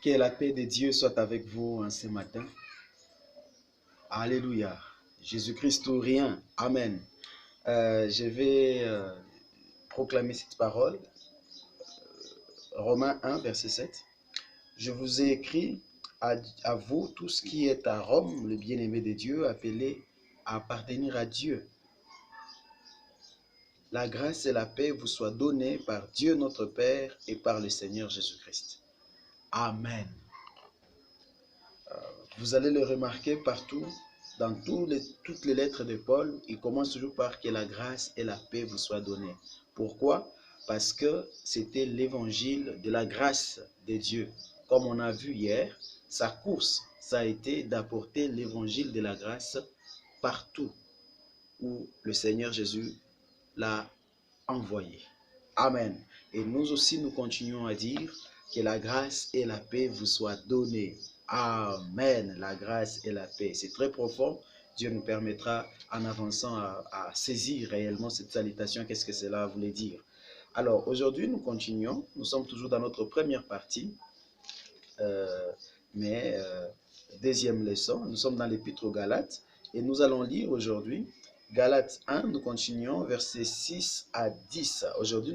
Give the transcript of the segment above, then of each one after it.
Que la paix de Dieu soit avec vous en ce matin. Alléluia. Jésus-Christ ou rien. Amen. Je vais proclamer cette parole. Romains 1, verset 7. Je vous ai écrit à vous, tous qui êtes à Rome, le bien-aimé de Dieu, appelés à appartenir à Dieu. La grâce et la paix vous soient données par Dieu notre Père et par le Seigneur Jésus-Christ. Amen. Vous allez le remarquer partout, dans toutes les lettres de Paul, il commence toujours par que la grâce et la paix vous soient données. Pourquoi? Parce que c'était l'évangile de la grâce de Dieu. Comme on a vu hier, sa course, ça a été d'apporter l'évangile de la grâce partout où le Seigneur Jésus l'a envoyé. Amen. Et nous aussi, nous continuons à dire que la grâce et la paix vous soient données. Amen. La grâce et la paix. C'est très profond. Dieu nous permettra, en avançant, à saisir réellement cette salutation. Qu'est-ce que cela voulait dire? Alors, aujourd'hui, nous continuons. Nous sommes toujours dans notre première partie. Deuxième leçon. Nous sommes dans l'Épître aux Galates. Et nous allons lire aujourd'hui Galates 1, nous continuons, versets 6 à 10. Aujourd'hui,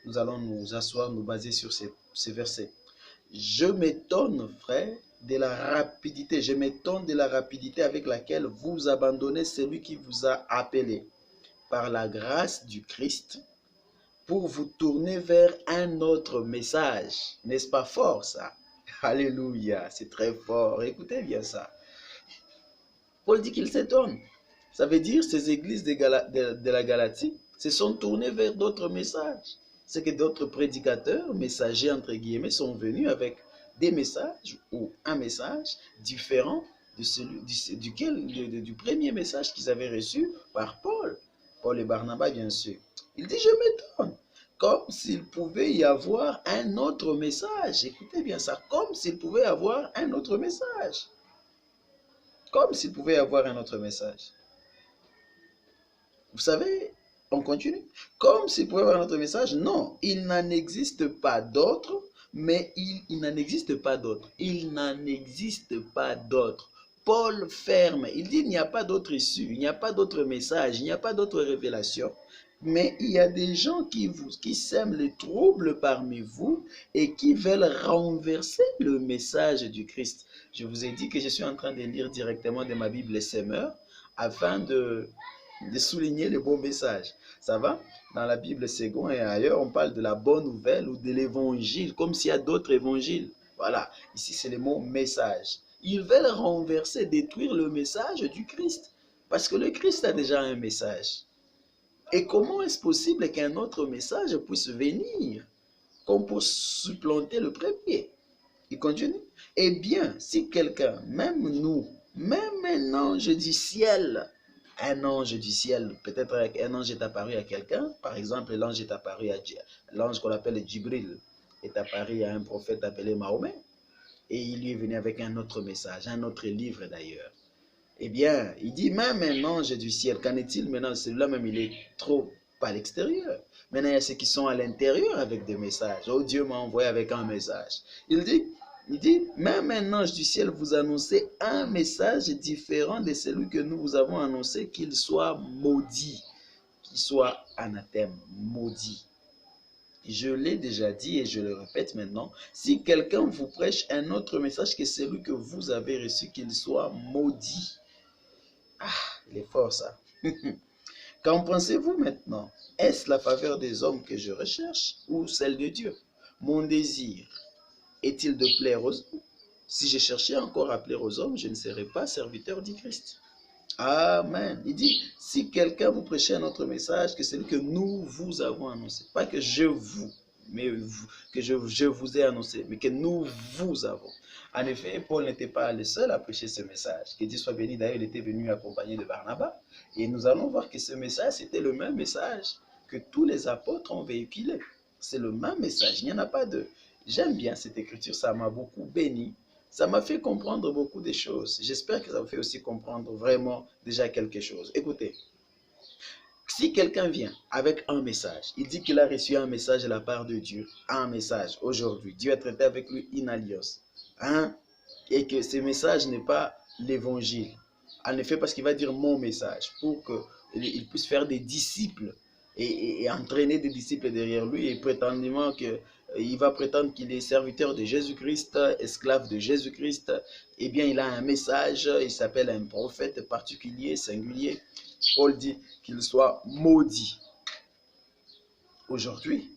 nous allons nous asseoir, nous baser sur ces versets. Je m'étonne, frère, de la rapidité. Je m'étonne de la rapidité avec laquelle vous abandonnez celui qui vous a appelé par la grâce du Christ pour vous tourner vers un autre message. N'est-ce pas fort, ça? Alléluia, c'est très fort. Écoutez bien ça. Paul dit qu'il s'étonne. Ça veut dire que ces églises de la Galatie se sont tournées vers d'autres messages. C'est que d'autres prédicateurs, messagers entre guillemets, sont venus avec des messages ou un message différent de celui du premier message qu'ils avaient reçu par Paul. Paul et Barnabas, bien sûr. Il dit, je m'étonne. Comme s'il pouvait y avoir un autre message. Écoutez bien ça. Comme s'il pouvait y avoir un autre message. Comme s'il pouvait y avoir un autre message. Vous savez, on continue. Comme s'il pouvait y avoir un autre message, non, il n'en existe pas d'autre, mais il n'en existe pas d'autre. Il n'en existe pas d'autre. Paul ferme, il dit il n'y a pas d'autre issue, il n'y a pas d'autre message, il n'y a pas d'autre révélation. Mais il y a des gens qui sèment les troubles parmi vous et qui veulent renverser le message du Christ. Je vous ai dit que je suis en train de lire directement de ma Bible Semeur afin de souligner le bon message. Ça va? Dans la Bible Second et ailleurs, on parle de la bonne nouvelle ou de l'évangile, comme s'il y a d'autres évangiles. Voilà, ici c'est le mot message. Ils veulent renverser, détruire le message du Christ. Parce que le Christ a déjà un message. Et comment est-ce possible qu'un autre message puisse venir comme pour supplanter le premier? Il continue. Eh bien, si quelqu'un, même nous, même un ange du ciel, peut-être un ange est apparu à quelqu'un, par exemple, l'ange est apparu à l'ange qu'on appelle Djibril, est apparu à un prophète appelé Mahomet, et il lui est venu avec un autre message, un autre livre d'ailleurs. Eh bien, il dit même un ange du ciel, qu'en est-il maintenant? Celui-là même, il est trop à l'extérieur. Maintenant, il y a ceux qui sont à l'intérieur avec des messages. Oh, Dieu m'a envoyé avec un message. Il dit, même un ange du ciel vous annonce un message différent de celui que nous vous avons annoncé, qu'il soit maudit, qu'il soit anathème, maudit. Je l'ai déjà dit et je le répète maintenant, si quelqu'un vous prêche un autre message que celui que vous avez reçu, qu'il soit maudit. Ah, il est fort ça. Qu'en pensez-vous maintenant? Est-ce la faveur des hommes que je recherche ou celle de Dieu? Mon désir est-il de plaire aux hommes? Si je cherchais encore à plaire aux hommes, je ne serais pas serviteur du Christ. Amen. Il dit, si quelqu'un vous prêchait un autre message que celui que nous vous avons annoncé, pas que je vous, mais que je vous ai annoncé, mais que nous vous avons. En effet, Paul n'était pas le seul à prêcher ce message. Que Dieu soit béni, d'ailleurs, il était venu accompagné de Barnabas. Et nous allons voir que ce message, c'était le même message que tous les apôtres ont véhiculé. C'est le même message, il n'y en a pas deux. J'aime bien cette écriture, ça m'a beaucoup béni. Ça m'a fait comprendre beaucoup de choses. J'espère que ça vous fait aussi comprendre vraiment déjà quelque chose. Écoutez, si quelqu'un vient avec un message, il dit qu'il a reçu un message de la part de Dieu, un message aujourd'hui. Dieu a traité avec lui une alliance. hein, et que ce message n'est pas l'évangile. En effet, parce qu'il va dire mon message, pour qu'il puisse faire des disciples et entraîner des disciples derrière lui, et prétendument que il va prétendre qu'il est serviteur de Jésus-Christ, esclave de Jésus-Christ. Eh bien, il a un message, il s'appelle un prophète particulier, singulier. Paul dit qu'il soit maudit. Aujourd'hui,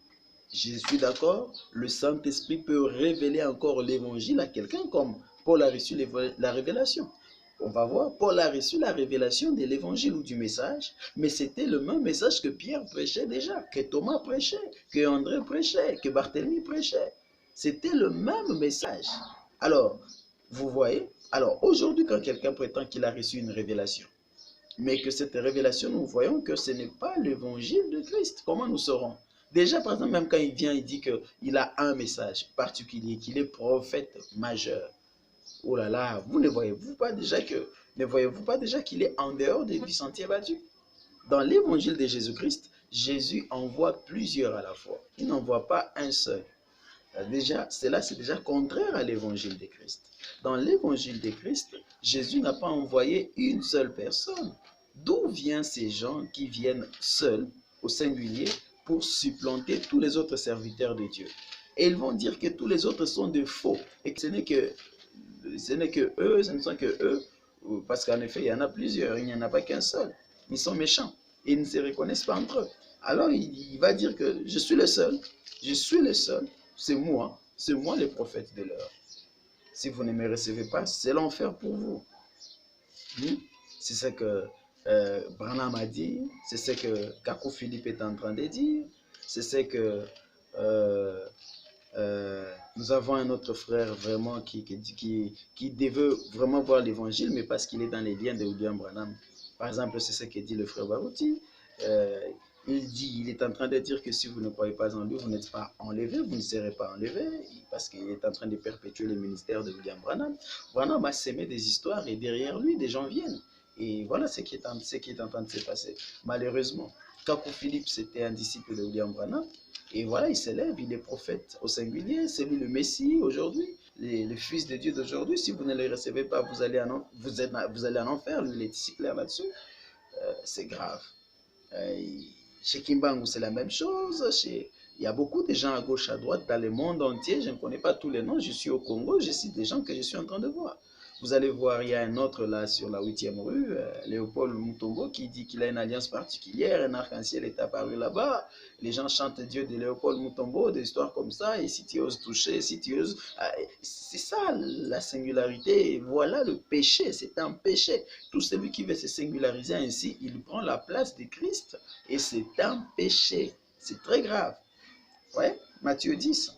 je suis d'accord, le Saint-Esprit peut révéler encore l'évangile à quelqu'un comme Paul a reçu la révélation. On va voir, Paul a reçu la révélation de l'évangile ou du message, mais c'était le même message que Pierre prêchait déjà, que Thomas prêchait, que André prêchait, que Barthélemy prêchait. C'était le même message. Alors, vous voyez, alors aujourd'hui, quand quelqu'un prétend qu'il a reçu une révélation, mais que cette révélation, nous voyons que ce n'est pas l'évangile de Christ, comment nous saurons? Déjà, par exemple, même quand il vient, il dit qu'il a un message particulier, qu'il est prophète majeur. Oh là là, vous ne voyez-vous pas déjà qu'il est en dehors du sentier battu? Dans l'évangile de Jésus-Christ, Jésus envoie plusieurs à la fois. Il n'envoie pas un seul. Déjà, cela c'est déjà contraire à l'évangile de Christ. Dans l'évangile de Christ, Jésus n'a pas envoyé une seule personne. D'où viennent ces gens qui viennent seuls, au singulier, pour supplanter tous les autres serviteurs de Dieu? Et ils vont dire que tous les autres sont de faux et que ce n'est que eux, ce ne sont que eux, parce qu'en effet, il y en a plusieurs, il n'y en a pas qu'un seul. Ils sont méchants et ils ne se reconnaissent pas entre eux. Alors il va dire que je suis le seul, c'est moi le prophète de l'heure. Si vous ne me recevez pas, c'est l'enfer pour vous. C'est ce que Branham a dit, c'est ce que Kakou Philippe est en train de dire, c'est ce que nous avons un autre frère vraiment qui devait vraiment voir l'évangile, mais parce qu'il est dans les liens de William Branham. Par exemple, c'est ce que dit le frère Barouti. Il est en train de dire que si vous ne croyez pas en lui, vous n'êtes pas enlevé, vous ne serez pas enlevé, parce qu'il est en train de perpétuer le ministère de William Branham. Branham a sémé des histoires et derrière lui, des gens viennent. Et voilà ce qui est en train de se passer. Malheureusement, Kakou Philippe, c'était un disciple de William Branham. Et voilà, il s'élève, il est prophète au singulier, c'est lui le Messie aujourd'hui, le Fils de Dieu d'aujourd'hui. Si vous ne le recevez pas, vous allez en enfer, lui il est ici clair là-dessus. C'est grave. Chez Kimbangu, c'est la même chose. Il y a beaucoup de gens à gauche, à droite, dans le monde entier. Je ne connais pas tous les noms. Je suis au Congo, je cite des gens que je suis en train de voir. Vous allez voir, il y a un autre là sur la 8e rue, Léopold Mutombo, qui dit qu'il a une alliance particulière. Un arc-en-ciel est apparu là-bas. Les gens chantent Dieu de Léopold Mutombo, des histoires comme ça. Et si tu oses toucher, si tu oses. C'est ça la singularité. Voilà le péché. C'est un péché. Tout celui qui veut se singulariser ainsi, il prend la place de Christ. Et c'est un péché. C'est très grave. Ouais, Matthieu 10.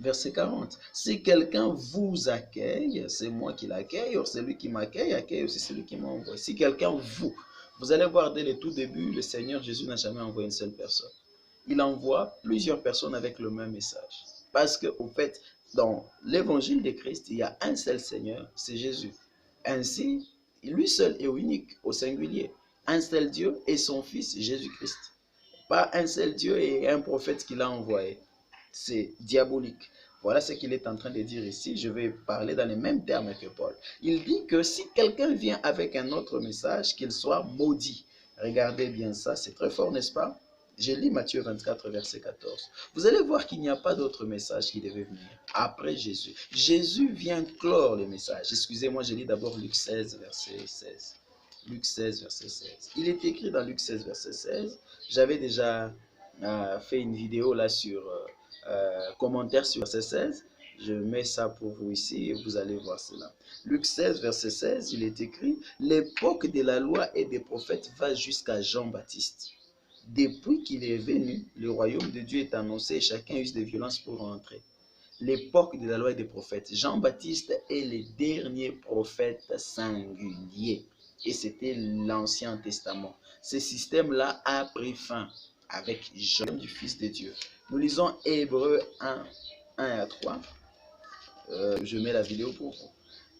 Verset 40. Si quelqu'un vous accueille, c'est moi qui l'accueille, or celui qui m'accueille accueille aussi celui qui m'envoie. Si quelqu'un vous allez voir dès le tout début, le Seigneur Jésus n'a jamais envoyé une seule personne. Il envoie plusieurs personnes avec le même message. Parce qu'au fait, dans l'évangile de Christ, il y a un seul Seigneur, c'est Jésus. Ainsi, lui seul est unique, au singulier. Un seul Dieu et son Fils, Jésus-Christ. Pas un seul Dieu et un prophète qu'il a envoyé. C'est diabolique. Voilà ce qu'il est en train de dire ici. Je vais parler dans les mêmes termes que Paul. Il dit que si quelqu'un vient avec un autre message, qu'il soit maudit. Regardez bien ça, c'est très fort, n'est-ce pas? Je lis Matthieu 24, verset 14. Vous allez voir qu'il n'y a pas d'autre message qui devait venir après Jésus. Jésus vient clore le message. Excusez-moi, je lis d'abord Luc 16, verset 16. Luc 16, verset 16. Il est écrit dans Luc 16, verset 16. J'avais déjà fait une vidéo là sur commentaire sur verset 16. Je mets ça pour vous ici et vous allez voir cela. Luc 16, verset 16, il est écrit « L'époque de la loi et des prophètes va jusqu'à Jean-Baptiste. Depuis qu'il est venu, le royaume de Dieu est annoncé et chacun use de violence pour entrer. » L'époque de la loi et des prophètes. Jean-Baptiste est le dernier prophète singulier. Et c'était l'Ancien Testament. Ce système-là a pris fin avec Jean du Fils de Dieu. Nous lisons Hébreux 1, 1 à 3. Je mets la vidéo pour vous.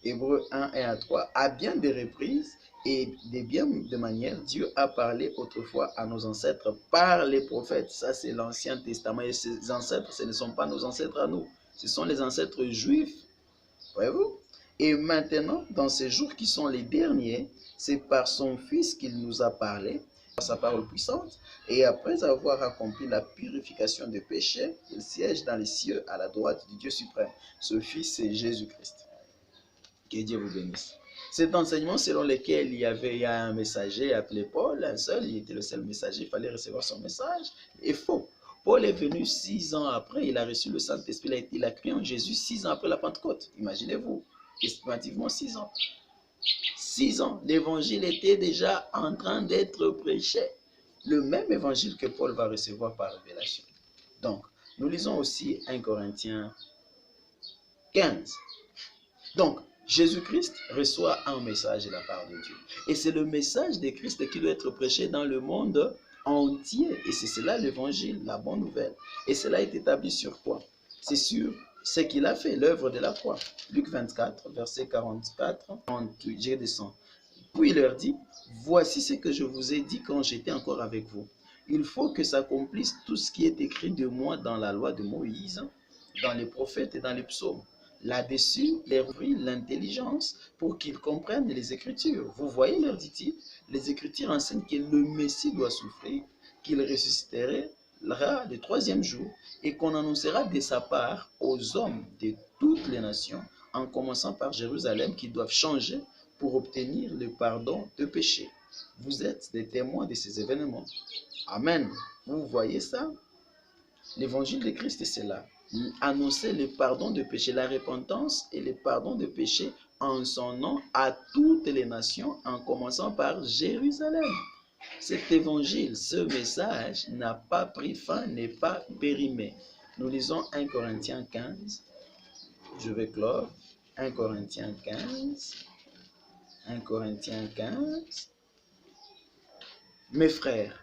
Hébreux 1, 1 à 3. À bien des reprises et de bien de manière, Dieu a parlé autrefois à nos ancêtres par les prophètes. Ça, c'est l'Ancien Testament. Et ces ancêtres, ce ne sont pas nos ancêtres à nous. Ce sont les ancêtres juifs Voyez-vous? Et maintenant, dans ces jours qui sont les derniers, c'est par son Fils qu'il nous a parlé, par sa parole puissante, et après avoir accompli la purification des péchés, il siège dans les cieux à la droite du Dieu suprême. Ce Fils, c'est Jésus-Christ. Que Dieu vous bénisse. Cet enseignement selon lequel il y a un messager appelé Paul, un seul, il était le seul messager, il fallait recevoir son message, est faux. Paul est venu 6 ans après, il a reçu le Saint-Esprit, il a cru en Jésus 6 ans après la Pentecôte. Imaginez-vous, estimativement 6 ans. 6 ans, l'évangile était déjà en train d'être prêché. Le même évangile que Paul va recevoir par révélation. Donc, nous lisons aussi 1 Corinthiens 15. Donc, Jésus-Christ reçoit un message de la part de Dieu. Et c'est le message de Christ qui doit être prêché dans le monde entier. Et c'est cela l'évangile, la bonne nouvelle. Et cela est établi sur quoi? C'est sur ce qu'il a fait, l'œuvre de la croix. Luc 24, verset 44, 48, je descends. Puis il leur dit, voici ce que je vous ai dit quand j'étais encore avec vous. Il faut que s'accomplisse tout ce qui est écrit de moi dans la loi de Moïse, dans les prophètes et dans les psaumes. Là-dessus, il leur ouvrit l'intelligence pour qu'ils comprennent les Écritures. Vous voyez, leur dit-il, les Écritures enseignent que le Messie doit souffrir, qu'il ressuscitera le 3e jour et qu'on annoncera de sa part aux hommes de toutes les nations, en commençant par Jérusalem, qui doivent changer pour obtenir le pardon de péché. Vous êtes des témoins de ces événements. Amen. Vous voyez ça? L'évangile de Christ, c'est là. Annoncer le pardon de péché, la repentance et le pardon de péché en son nom à toutes les nations, en commençant par Jérusalem. Cet évangile, ce message n'a pas pris fin, n'est pas périmé. Nous lisons 1 Corinthiens 15. Je vais clore. 1 Corinthiens 15. 1 Corinthiens 15. Mes frères,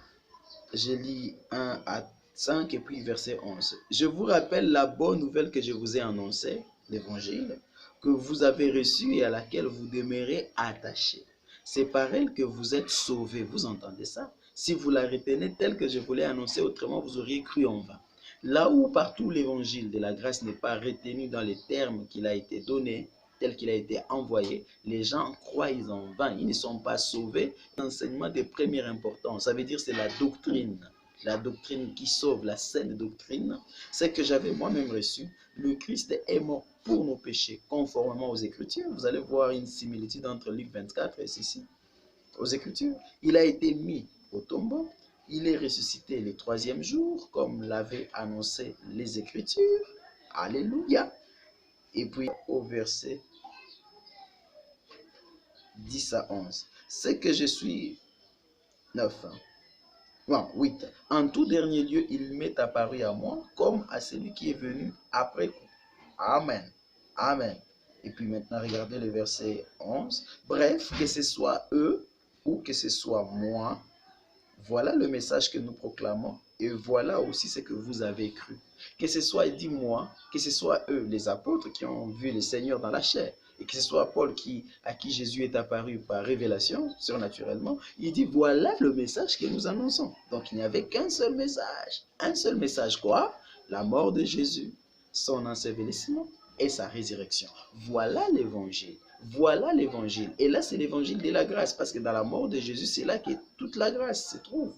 je lis 1 à 5 et puis verset 11. Je vous rappelle la bonne nouvelle que je vous ai annoncée, l'évangile, que vous avez reçue et à laquelle vous demeurez attachés. C'est par elle que vous êtes sauvés. Vous entendez ça? Si vous la retenez telle que je vous l'ai annoncée, autrement vous auriez cru en vain. Là où partout l'évangile de la grâce n'est pas retenu dans les termes qu'il a été donné, tel qu'il a été envoyé, les gens croient en vain. Ils ne sont pas sauvés. L'enseignement de première importance, ça veut dire c'est la doctrine. La doctrine qui sauve, la saine doctrine, c'est que j'avais moi-même reçu. Le Christ est mort pour nos péchés, conformément aux Écritures. Vous allez voir une similitude entre Luc 24 et ceci. Aux Écritures, il a été mis au tombeau, il est ressuscité le 3e jour, comme l'avaient annoncé les Écritures. Alléluia. Et puis au verset 10 à 11. C'est que je suis 9. Bon, 8. En tout dernier lieu, il m'est apparu à moi comme à celui qui est venu après. Amen. Amen. Et puis maintenant, regardez le verset 11. Bref, que ce soit eux ou que ce soit moi, voilà le message que nous proclamons et voilà aussi ce que vous avez cru. Que ce soit, dit moi, que ce soit eux, les apôtres qui ont vu le Seigneur dans la chair, et que ce soit Paul à qui Jésus est apparu par révélation, surnaturellement, il dit voilà le message que nous annonçons. Donc il n'y avait qu'un seul message. Un seul message quoi? La mort de Jésus, son ensevelissement et sa résurrection. Voilà l'évangile. Voilà l'évangile. Et là, c'est l'évangile de la grâce, parce que dans la mort de Jésus, c'est là que toute la grâce se trouve.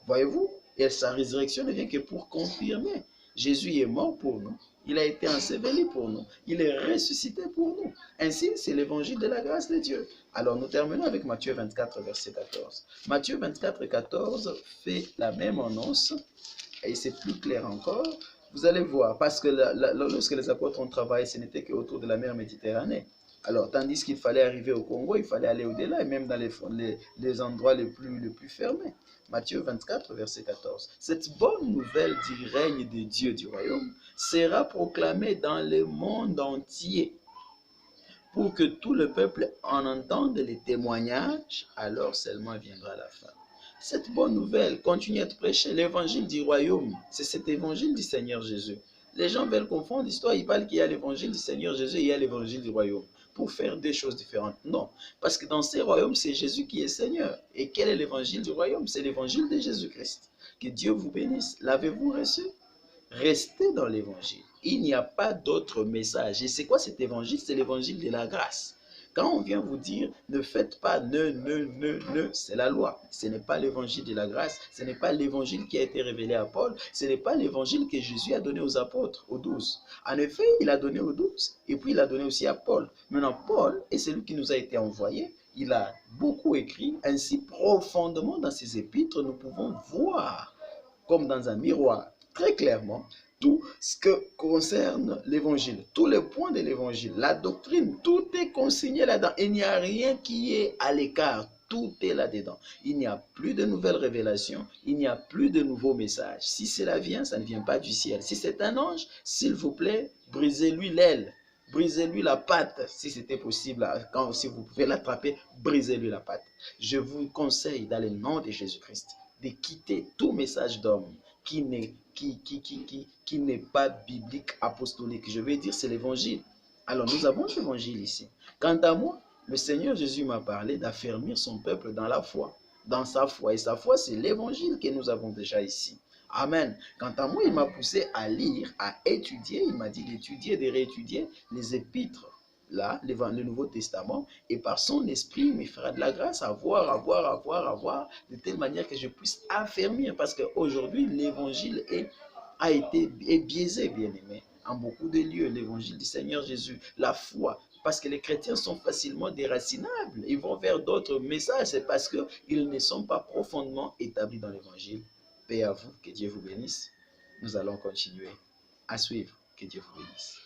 Voyez-vous? Et sa résurrection ne vient que pour confirmer. Jésus est mort pour nous. Il a été enseveli pour nous. Il est ressuscité pour nous. Ainsi, c'est l'évangile de la grâce de Dieu. Alors, nous terminons avec Matthieu 24, verset 14. Matthieu 24, 14 fait la même annonce, et c'est plus clair encore. Vous allez voir, parce que lorsque les apôtres ont travaillé, ce n'était qu'autour de la mer Méditerranée. Alors, tandis qu'il fallait arriver au Congo, il fallait aller au-delà, et même dans les endroits les plus fermés. Matthieu 24, verset 14. Cette bonne nouvelle du règne de Dieu du royaume sera proclamée dans le monde entier pour que tout le peuple en entende les témoignages, alors seulement viendra la fin. Cette bonne nouvelle continue à être prêchée, l'évangile du royaume, c'est cet évangile du Seigneur Jésus. Les gens veulent confondre l'histoire, ils parlent qu'il y a l'évangile du Seigneur Jésus et il y a l'évangile du royaume, pour faire des choses différentes. Non, parce que dans ces royaumes, c'est Jésus qui est Seigneur. Et quel est l'évangile du royaume? C'est l'évangile de Jésus-Christ. Que Dieu vous bénisse. L'avez-vous reçu? Restez dans l'évangile. Il n'y a pas d'autre message. Et c'est quoi cet évangile? C'est l'évangile de la grâce. Quand on vient vous dire ne faites pas, ne, c'est la loi. Ce n'est pas l'évangile de la grâce. Ce n'est pas l'évangile qui a été révélé à Paul. Ce n'est pas l'évangile que Jésus a donné aux apôtres, aux 12. En effet, il a donné aux 12 et puis il a donné aussi à Paul. Maintenant, Paul est celui qui nous a été envoyé. Il a beaucoup écrit, ainsi profondément dans ses épîtres, nous pouvons voir, comme dans un miroir, très clairement, tout ce que concerne l'évangile, tous les points de l'évangile, la doctrine, tout est consigné là-dedans. Il n'y a rien qui est à l'écart. Tout est là-dedans. Il n'y a plus de nouvelles révélations, il n'y a plus de nouveaux messages. Si cela vient, ça ne vient pas du ciel. Si c'est un ange, s'il vous plaît, brisez-lui l'aile. Brisez-lui la patte, si c'était possible, si vous pouvez l'attraper, brisez-lui la patte. Je vous conseille, dans le nom de Jésus-Christ, de quitter tout message d'homme qui n'est pas biblique, apostolique. Je vais dire, c'est l'évangile. Alors, nous avons l'évangile ici. Quant à moi, le Seigneur Jésus m'a parlé d'affermir son peuple dans la foi, dans sa foi. Et sa foi, c'est l'évangile que nous avons déjà ici. Amen. Quant à moi, il m'a poussé à lire, à étudier. Il m'a dit d'étudier, de réétudier les épîtres, là, le Nouveau Testament. Et par son esprit, il me fera de la grâce à voir, de telle manière que je puisse affermir. Parce qu'aujourd'hui, l'évangile est biaisé, bien aimé. En beaucoup de lieux, l'évangile du Seigneur Jésus, la foi. Parce que les chrétiens sont facilement déracinables. Ils vont vers d'autres messages. C'est parce qu'ils ne sont pas profondément établis dans l'évangile. Paix à vous, que Dieu vous bénisse. Nous allons continuer à suivre. Que Dieu vous bénisse.